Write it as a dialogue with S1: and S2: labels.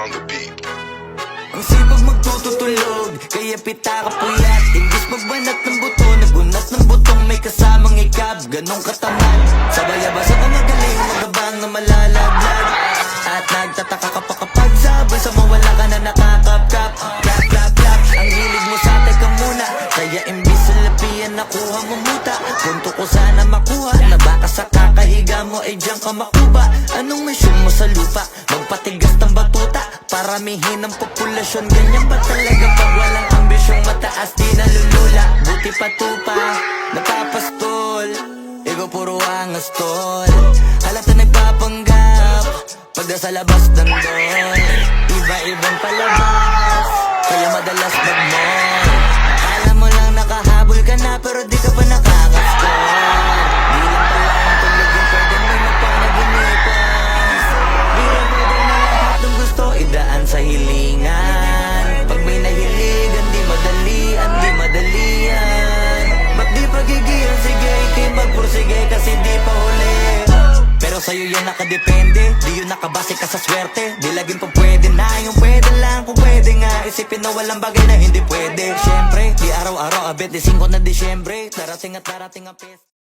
S1: on the beat.
S2: Ang sipag magtututulog, kaya pita ka puyat. Imbis magbanat ng buto, nagunat ng butong may kasamang ikab. Ganong katamad, sabay-abasa ka magaling, magabang na malalaglag. At nagtataka ka pa kapag sabay sa mawala ka na nakakapkap. Clap, clap, clap, ang hilig mo sa teka muna. Kaya imbis sa lapian nakuha mo muta. Punto ko sana makuha, na baka sa kakahiga mo ay diyan ka makuba. Anong misyon mo sa lupa? Magpatigas ng batuta, paramihin ang populasyon. Ganyan ba talaga pag walang ambisyong mataas di nalulula? Buti pa tupa, napapastol, ikaw puro angas tol. Halata nagpapanggap, pag nasa labas ng doon. Iba-ibang palabas, kaya madalas mag-mall. Akala mo lang nakahabol ka na, pero di ka pa nakaka-score. Di lang pala ang tulog yung pwede mo magpanaginipan. Di lang pwede na lahat ng gusto idaan sa hilingan. Pag may nahiligan, di madalian, di madalian. Ba't di pagigilan, sige, ikay magpursige kasi di pa huli. Pero sa'yo yan nakadepende, di yun nakabase ka sa swerte. Di laging pa pwede na, yung pwede lang kung pwede nga. Isipin na walang bagay na hindi pwede. Siyempre, di araw-araw, 25 na Disyembre. Darating at darating ang pes.